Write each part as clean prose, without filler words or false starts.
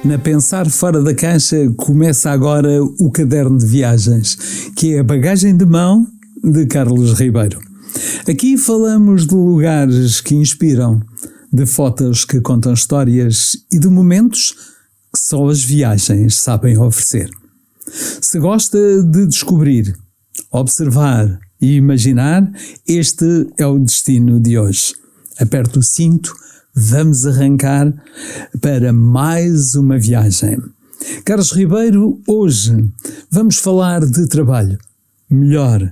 Na Pensar Fora da Caixa começa agora o caderno de viagens, que é a bagagem de mão de Carlos Ribeiro. Aqui falamos de lugares que inspiram, de fotos que contam histórias e de momentos que só as viagens sabem oferecer. Se gosta de descobrir, observar e imaginar, este é o destino de hoje. Aperte o cinto, vamos arrancar para mais uma viagem. Carlos Ribeiro, hoje vamos falar de trabalho, melhor,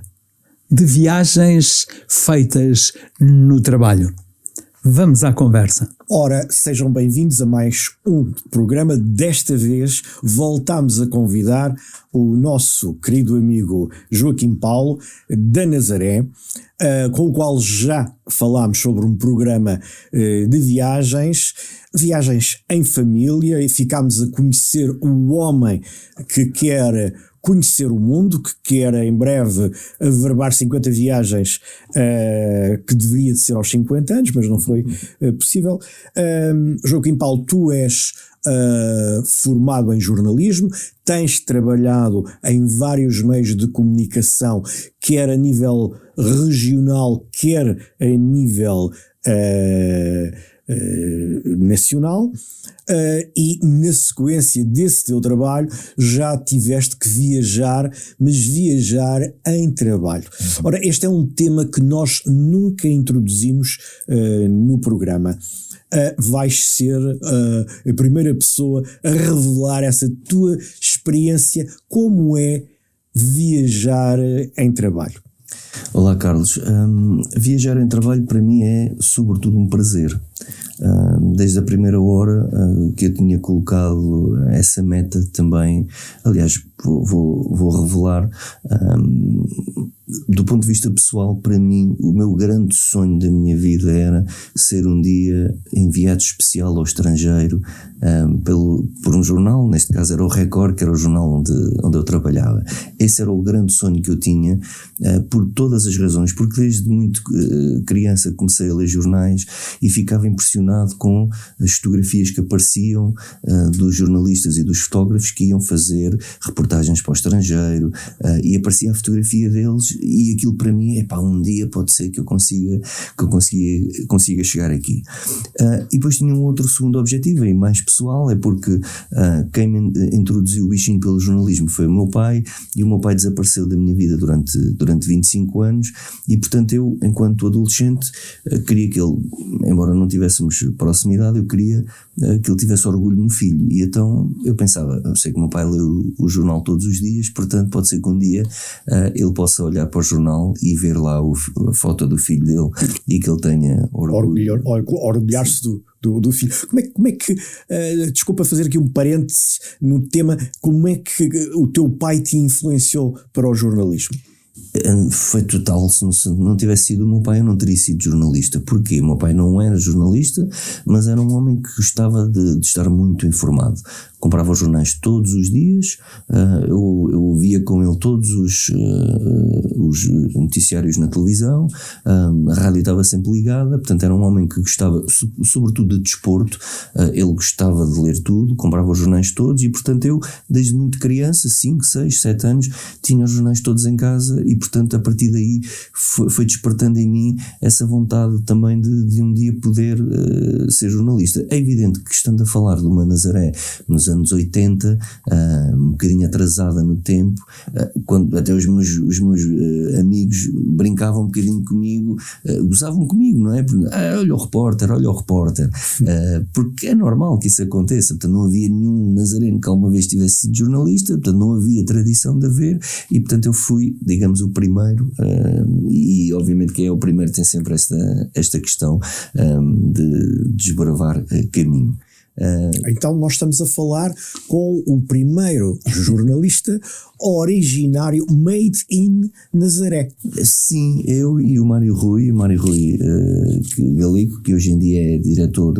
de viagens feitas no trabalho. Vamos à conversa. Ora, sejam bem-vindos a mais um programa. Desta vez voltamos a convidar o nosso querido amigo Joaquim Paulo, da Nazaré, com o qual já falámos sobre um programa de viagens em família, e ficámos a conhecer o homem que quer conhecer o mundo, que quer em breve averbar 50 viagens, que deveria de ser aos 50 anos, mas não foi possível. Joaquim Paulo, tu és formado em jornalismo, tens trabalhado em vários meios de comunicação, quer a nível regional, quer a nível nacional, e na sequência desse teu trabalho já tiveste que viajar, mas viajar em trabalho. Ora, este é um tema que nós nunca introduzimos no programa. Vais ser a primeira pessoa a revelar essa tua experiência, como é viajar em trabalho. Olá, Carlos. Viajar em trabalho para mim é sobretudo um prazer. Desde a primeira hora que eu tinha colocado essa meta também. Aliás, vou revelar, do ponto de vista pessoal, para mim o meu grande sonho da minha vida era ser um dia enviado especial ao estrangeiro por um jornal. Neste caso era o Record, que era o jornal onde eu trabalhava. Esse era o grande sonho que eu tinha, por todas as razões, porque desde muito criança comecei a ler jornais e ficava impressionado com as fotografias que apareciam dos jornalistas e dos fotógrafos que iam fazer reportagens para o estrangeiro, e aparecia a fotografia deles, e aquilo para mim, um dia pode ser que eu consiga chegar aqui. E depois tinha um outro segundo objetivo, e mais pessoal, é porque quem me introduziu o bichinho pelo jornalismo foi o meu pai, e o meu pai desapareceu da minha vida durante 25 anos, e portanto eu, enquanto adolescente, queria que ele, embora não tivéssemos proximidade, eu queria que ele tivesse orgulho no filho. E então eu pensava, eu sei que o meu pai lê o jornal todos os dias, portanto pode ser que um dia ele possa olhar para o jornal e ver lá a foto do filho dele e que ele tenha orgulho. Orgulhar-se do filho. Como é que desculpa fazer aqui um parêntese no tema, como é que o teu pai te influenciou para o jornalismo? Foi total. Se não tivesse sido o meu pai, eu não teria sido jornalista. Porquê? O meu pai não era jornalista, mas era um homem que gostava de estar muito informado. Comprava os jornais todos os dias, eu via com ele todos os noticiários na televisão, a rádio estava sempre ligada, portanto era um homem que gostava sobretudo de desporto, ele gostava de ler tudo, comprava os jornais todos, e portanto eu, desde muito criança, 5, 6, 7 anos, tinha os jornais todos em casa, e portanto a partir daí foi despertando em mim essa vontade também de um dia poder ser jornalista. É evidente que, estando a falar de uma Nazaré nos anos 80, um bocadinho atrasada no tempo, quando até os meus amigos brincavam um bocadinho comigo, gozavam comigo, não é? Olha o repórter, porque é normal que isso aconteça. Portanto, não havia nenhum nazareno que alguma vez tivesse sido jornalista, portanto não havia tradição de haver, e portanto eu fui, digamos, o primeiro, e obviamente quem é o primeiro tem sempre esta questão de desbravar caminho. Então nós estamos a falar com o primeiro jornalista originário, made in Nazaré. Sim, eu e o Mário Rui Galego, que hoje em dia é diretor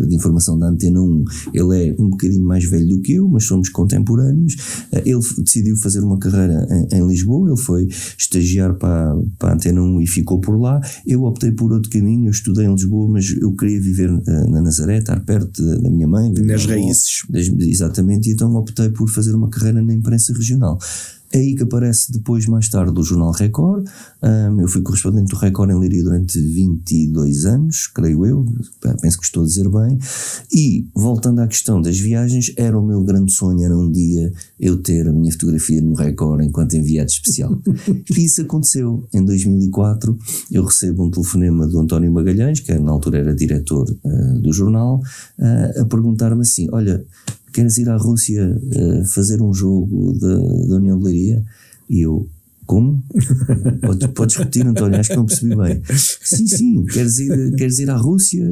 de informação da Antena 1. Ele é um bocadinho mais velho do que eu, mas somos contemporâneos. Ele decidiu fazer uma carreira em Lisboa, ele foi estagiar para a Antena 1 e ficou por lá. Eu optei por outro caminho, eu estudei em Lisboa, mas eu queria viver na Nazaré, estar perto da minha minha mãe. Nas raízes. Exatamente, e então optei por fazer uma carreira na imprensa regional. É aí que aparece depois, mais tarde, o Jornal Record. Eu fui correspondente do Record em Leiria durante 22 anos, creio eu, penso que estou a dizer bem. E, voltando à questão das viagens, era o meu grande sonho, era um dia eu ter a minha fotografia no Record enquanto enviado especial. E isso aconteceu. Em 2004, eu recebo um telefonema do António Magalhães, que na altura era diretor do jornal, a perguntar-me assim: olha, queres ir à Rússia fazer um jogo da União de Leiria? E eu, como? Podes repetir, António, acho que não percebi bem. Sim, queres ir à Rússia?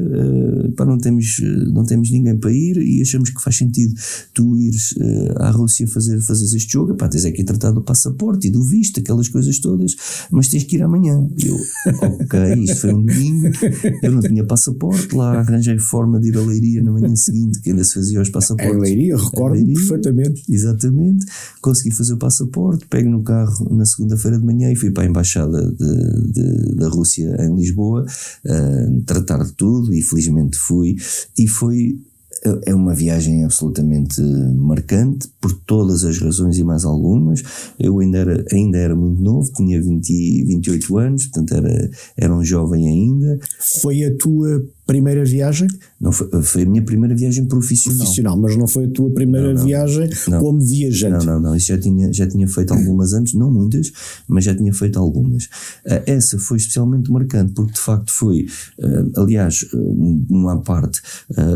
Não temos ninguém para ir e achamos que faz sentido tu ires à Rússia fazeres este jogo. Tens aqui tratar do passaporte e do visto, aquelas coisas todas, mas tens que ir amanhã. E eu, ok, isto foi um domingo, eu não tinha passaporte, lá arranjei forma de ir a Leiria na manhã seguinte, que ainda se fazia os passaportes. Em Leiria, recordo-me perfeitamente. Exatamente, consegui fazer o passaporte, pego no carro na segunda-feira de manhã e fui para a Embaixada da Rússia em Lisboa tratar de tudo, e felizmente fui, e é uma viagem absolutamente marcante por todas as razões e mais algumas. Eu ainda era muito novo, tinha 28 anos, portanto era um jovem ainda. Foi a tua primeira viagem? Não, foi a minha primeira viagem profissional. Mas não foi a tua primeira viagem como viajante? Não, isso já tinha feito algumas antes, não muitas, mas já tinha feito algumas. Essa foi especialmente marcante, porque de facto foi, aliás, uma parte,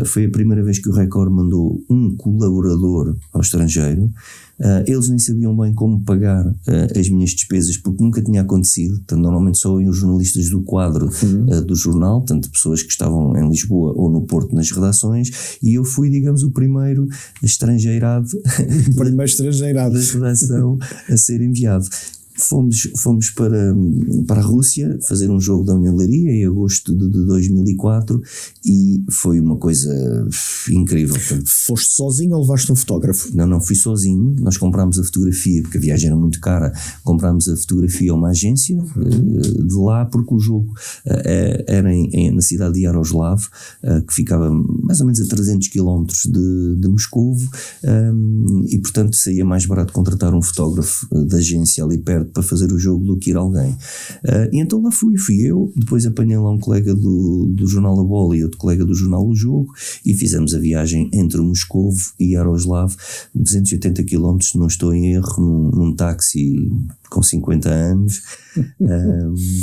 foi a primeira vez que o Record mandou um colaborador ao estrangeiro. Eles nem sabiam bem como pagar as minhas despesas, porque nunca tinha acontecido. Portanto, normalmente só iam os jornalistas do quadro do jornal, tanto pessoas que estavam em Lisboa ou no Porto nas redações, e eu fui, digamos, o primeiro estrangeirado da redação a ser enviado. Fomos para a Rússia fazer um jogo da União de Leiria em agosto de 2004 e foi uma coisa incrível. Foste sozinho ou levaste um fotógrafo? Não, fui sozinho. Nós comprámos a fotografia, porque a viagem era muito cara, comprámos a fotografia a uma agência de lá, porque o jogo era na cidade de Yaroslav, que ficava mais ou menos a 300 km de Moscovo, e portanto saía mais barato contratar um fotógrafo da agência ali perto para fazer o jogo do que ir alguém. E então lá fui eu, depois apanhei lá um colega do jornal A Bola e outro colega do jornal O Jogo, e fizemos a viagem entre Moscovo e Yaroslav, 280 km, se não estou em erro, num táxi com 50 anos.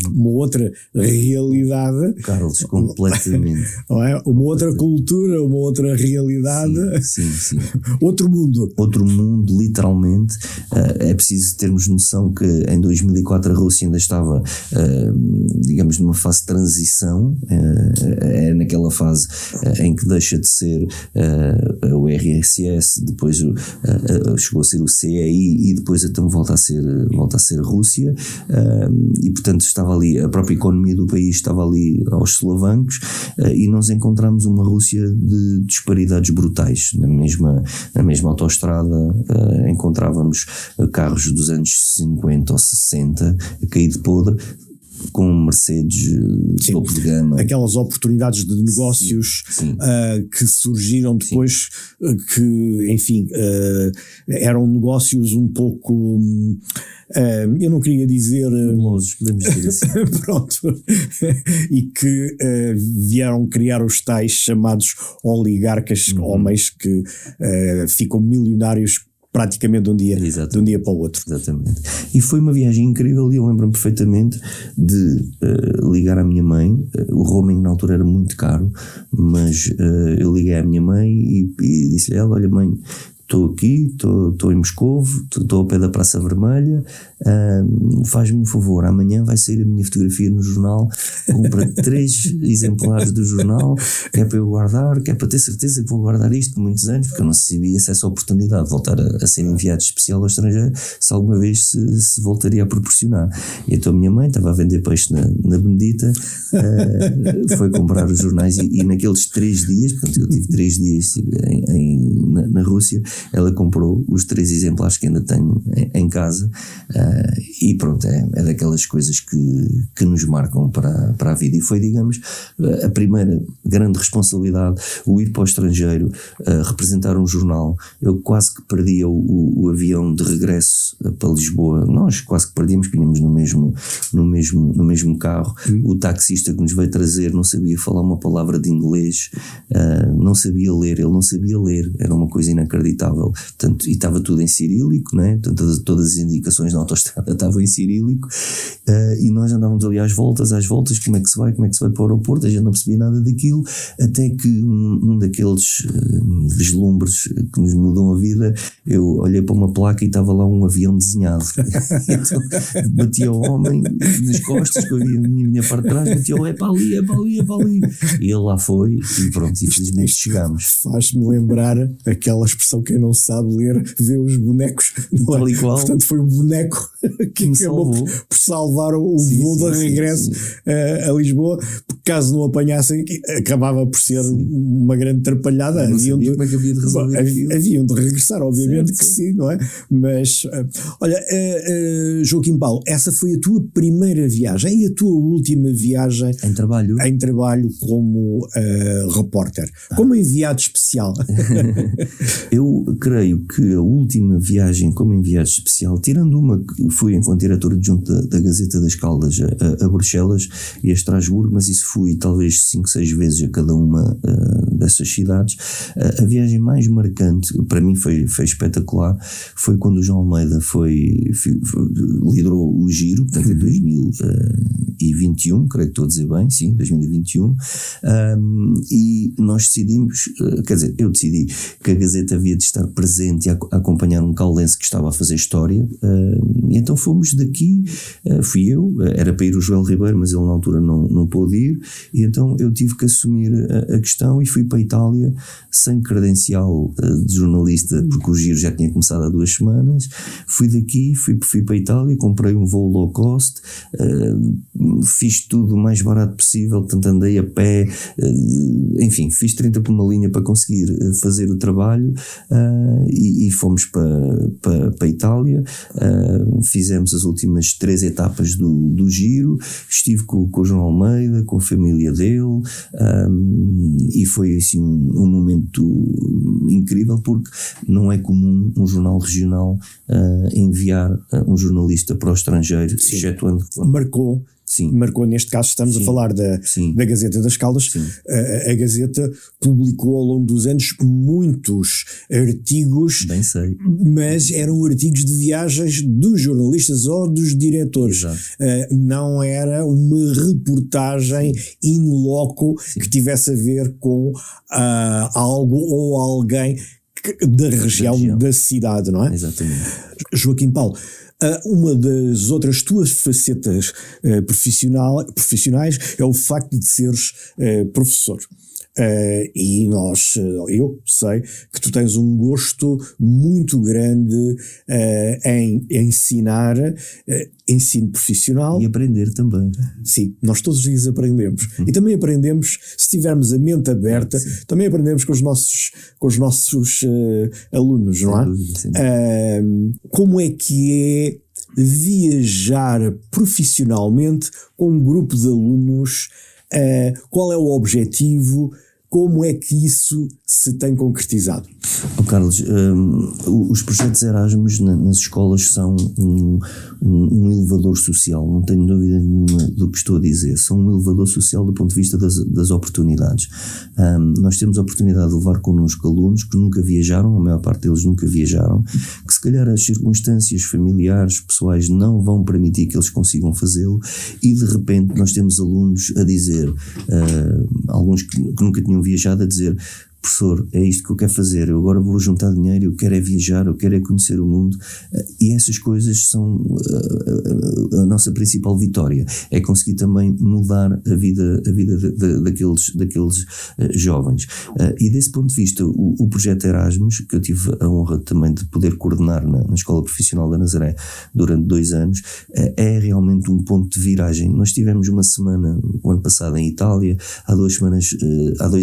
Uma outra realidade, Carlos, completamente. Não é? Uma outra cultura, uma outra realidade. Sim. Outro mundo, literalmente. É preciso termos noção que em 2004 a Rússia ainda estava, digamos, numa fase de transição. É naquela fase em que deixa de ser o RSS, depois chegou a ser o CEI e depois então volta a ser Rússia, e portanto estava ali, a própria economia do país estava ali aos solavancos, e nós encontramos uma Rússia de disparidades brutais. Na mesma autoestrada encontrávamos carros dos anos 50 ou 60 a cair de podre, com Mercedes topo de gama. Aquelas oportunidades de negócios que surgiram depois, que enfim, eram negócios um pouco, eu não queria dizer famosos, podemos dizer assim. Pronto, e que vieram criar os tais chamados oligarcas, homens que ficam milionários praticamente de um dia para o outro. Exatamente. E foi uma viagem incrível, e eu lembro-me perfeitamente de ligar à minha mãe. O roaming na altura era muito caro, mas eu liguei à minha mãe e disse-lhe: olha mãe, estou aqui, estou em Moscovo, estou ao pé da Praça Vermelha, faz-me um favor, amanhã vai sair a minha fotografia no jornal, compra 3 exemplares do jornal, que é para eu guardar, que é para ter certeza que vou guardar isto por muitos anos, porque eu não sabia se essa oportunidade de voltar a ser enviado especial ao estrangeiro, se alguma vez se voltaria a proporcionar. E então a minha mãe estava a vender peixe na Benedita, foi comprar os jornais, e naqueles 3 dias, portanto eu tive 3 dias na Rússia, ela comprou os 3 exemplares que ainda tenho em casa, e pronto, é daquelas coisas que nos marcam para a vida, e foi, digamos, a primeira grande responsabilidade, o ir para o estrangeiro, representar um jornal. Eu quase que perdia o avião de regresso para Lisboa, nós quase que perdíamos, que íamos no mesmo carro. O taxista que nos veio trazer não sabia falar uma palavra de inglês, não sabia ler, ele não sabia ler, era uma coisa inacreditável. Portanto, e estava tudo em cirílico, né? Todas as indicações na autoestrada estavam em cirílico, e nós andávamos ali às voltas, como é que se vai para o aeroporto, a gente não percebia nada daquilo, até que um daqueles vislumbres que nos mudou a vida, eu olhei para uma placa e estava lá um avião desenhado. Então batia o homem nas costas, que eu ia na minha parte de trás, batia o é para ali. E ele lá foi, e pronto, infelizmente chegámos. Faz-me lembrar aquela expressão: quem não sabe ler vê os bonecos. Tal e qual. Portanto, foi o boneco que me acabou salvou por salvar o voo de regresso a Lisboa, porque caso não apanhassem, acabava por ser uma grande atrapalhada. Haviam como é que havia de resolver aquilo. Haviam de regressar, obviamente, certo, que sim, não é? Mas, olha, Joaquim Paulo, essa foi a tua primeira viagem e a tua última viagem em trabalho como repórter, como enviado especial. Eu creio que a última viagem como enviado especial, tirando uma que fui enquanto diretor adjunto da Gazeta das Caldas a Bruxelas e a Estrasburgo, mas isso fui talvez 5, 6 vezes a cada uma dessas cidades, a viagem mais marcante para mim foi espetacular, foi quando o João Almeida liderou o Giro, portanto em 2021, creio que estou a dizer bem, sim, 2021, e nós decidimos, quer dizer, eu decidi que a Gazeta havia de estar presente e a acompanhar um caldense que estava a fazer história, e então fomos daqui, fui eu, era para ir o Joel Ribeiro, mas ele na altura não pôde ir, e então eu tive que assumir a questão e fui para a Itália sem credencial de jornalista, porque o Giro já tinha começado há 2 semanas. Fui daqui, fui para a Itália, comprei um voo low cost, fiz tudo o mais barato possível, portanto andei a pé, enfim, fiz 30 por uma linha para conseguir fazer o trabalho, e fomos para a Itália, fizemos as últimas 3 etapas do Giro, estive com o João Almeida, com a família dele, e foi assim um momento incrível, porque não é comum um jornal regional enviar um jornalista para o estrangeiro, excetuando Marcou, neste caso estamos a falar da Gazeta das Caldas. A Gazeta publicou ao longo dos anos muitos artigos, bem sei, mas eram artigos de viagens dos jornalistas ou dos diretores. Não era uma reportagem in loco que tivesse a ver com algo ou alguém da região, da cidade, não é? Exatamente. Joaquim Paulo, uma das outras tuas facetas profissionais é o facto de seres professor. E eu sei que tu tens um gosto muito grande em ensinar, ensino profissional. E aprender também. Sim, nós todos os dias aprendemos. E também aprendemos, se tivermos a mente aberta, também aprendemos com os nossos alunos, não é? Como é que é viajar profissionalmente com um grupo de alunos? Qual é o objetivo? Como é que isso se tem concretizado? Carlos, os projetos Erasmus nas escolas são um elevador social, não tenho dúvida nenhuma do que estou a dizer, são um elevador social do ponto de vista das oportunidades. Nós temos a oportunidade de levar connosco alunos que nunca viajaram, a maior parte deles nunca viajaram, que se calhar as circunstâncias familiares, pessoais não vão permitir que eles consigam fazê-lo, e de repente nós temos alunos a dizer, alguns que nunca tinham viajado, a dizer: professor, é isto que eu quero fazer, eu agora vou juntar dinheiro, eu quero é viajar, eu quero é conhecer o mundo. E essas coisas são a nossa principal vitória, é conseguir também mudar a vida daqueles jovens. E desse ponto de vista, o projeto Erasmus, que eu tive a honra também de poder coordenar na Escola Profissional da Nazaré durante 2 anos, é realmente um ponto de viragem. Nós tivemos uma semana o ano passado em Itália, há 2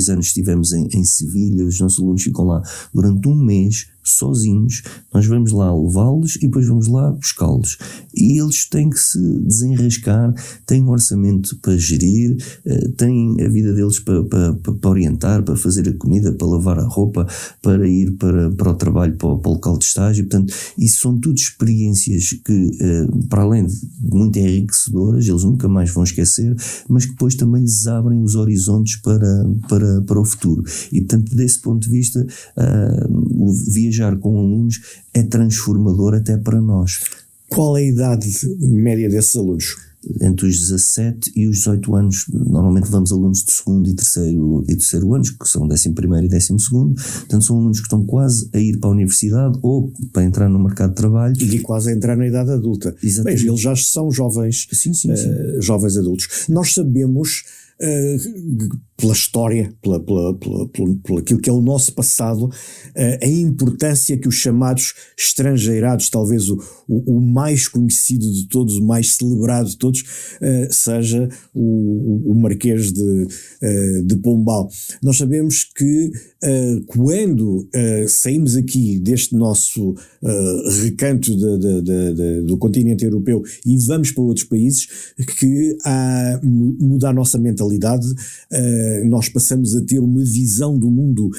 anos estivemos em Sevilha, maravilha, os nossos alunos ficam lá durante um mês, sozinhos, nós vamos lá levá-los e depois vamos lá buscá-los. E eles têm que se desenrascar, têm um orçamento para gerir, têm a vida deles para orientar, para fazer a comida, para lavar a roupa, para ir para o trabalho, para o local de estágio. Portanto, isso são tudo experiências que, para além de muito enriquecedoras, eles nunca mais vão esquecer, mas que depois também lhes abrem os horizontes para o futuro. E, portanto, desse ponto de vista, o viajar com alunos é transformador até para nós. Qual é a idade média desses alunos? Entre os 17 e os 18 anos. Normalmente levamos alunos de segundo e terceiro anos, que são 11º e 12º. Portanto, são alunos que estão quase a ir para a universidade ou para entrar no mercado de trabalho. E quase a entrar na idade adulta. Exatamente. Bem, eles já são jovens, sim. Jovens adultos. Nós sabemos, pela história, por aquilo que é o nosso passado, a importância que os chamados estrangeirados, talvez o mais conhecido de todos, o mais celebrado de todos, seja o Marquês de Pombal. Nós sabemos que quando saímos aqui deste nosso recanto do continente europeu e vamos para outros países, que muda a nossa mentalidade, nós passamos a ter uma visão do mundo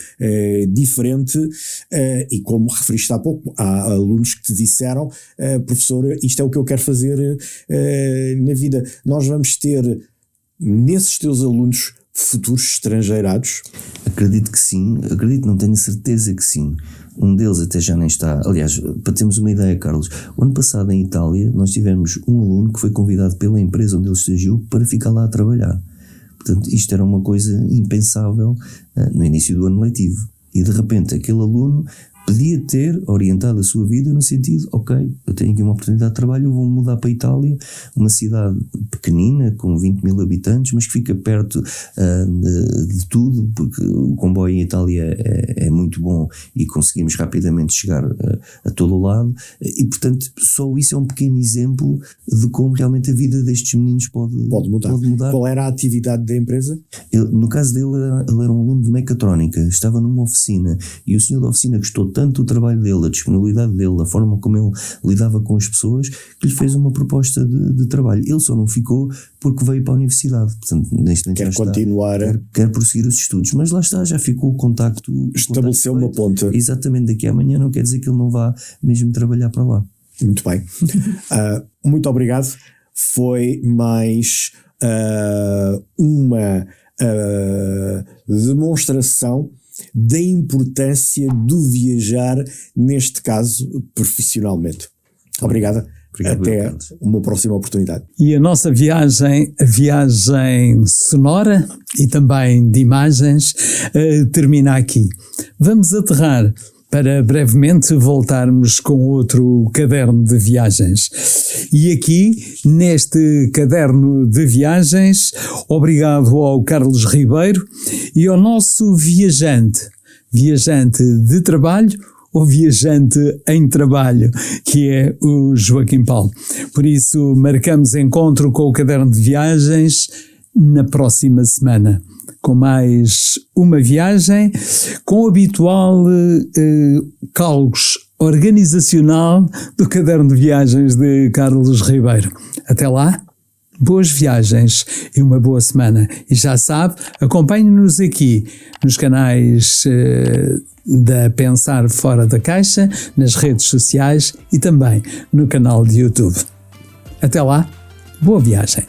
diferente, e como referiste há pouco, há alunos que te disseram, professor, isto é o que eu quero fazer na vida. Nós vamos ter nesses teus alunos futuros estrangeirados? Acredito que sim, não tenho certeza que sim. Um deles até já nem está. Aliás, para termos uma ideia, Carlos, o ano passado em Itália nós tivemos um aluno que foi convidado pela empresa onde ele estagiou para ficar lá a trabalhar. Portanto, isto era uma coisa impensável no início do ano letivo. E de repente aquele aluno podia ter orientado a sua vida no sentido, ok, eu tenho aqui uma oportunidade de trabalho, eu vou mudar para a Itália, uma cidade pequenina, com 20 mil habitantes, mas que fica perto de tudo, porque o comboio em Itália é muito bom e conseguimos rapidamente chegar a todo o lado, e portanto só isso é um pequeno exemplo de como realmente a vida destes meninos pode mudar. Qual era a atividade da empresa? No caso dele, ele era um aluno de mecatrónica, estava numa oficina, e o senhor da oficina gostou tanto do trabalho dele, a disponibilidade dele, a forma como ele lidava com as pessoas, que lhe fez uma proposta de trabalho. Ele só não ficou porque veio para a universidade. Portanto, neste momento quer prosseguir os estudos, mas lá está, já ficou o contacto. Estabeleceu uma ponte. Exatamente, daqui a amanhã não quer dizer que ele não vá mesmo trabalhar para lá. Muito bem. Muito obrigado. Foi mais uma demonstração da importância do viajar, neste caso, profissionalmente. Obrigado. Até uma próxima oportunidade. E a nossa viagem sonora e também de imagens, termina aqui. Vamos aterrar para brevemente voltarmos com outro caderno de viagens. E aqui, neste caderno de viagens, obrigado ao Carlos Ribeiro e ao nosso viajante de trabalho ou viajante em trabalho, que é o Joaquim Paulo. Por isso, marcamos encontro com o caderno de viagens na próxima semana, com mais uma viagem, com o habitual cálculos organizacional do caderno de viagens de Carlos Ribeiro. Até lá, boas viagens e uma boa semana. E já sabe, acompanhe-nos aqui nos canais da Pensar Fora da Caixa, nas redes sociais e também no canal de YouTube. Até lá, boa viagem.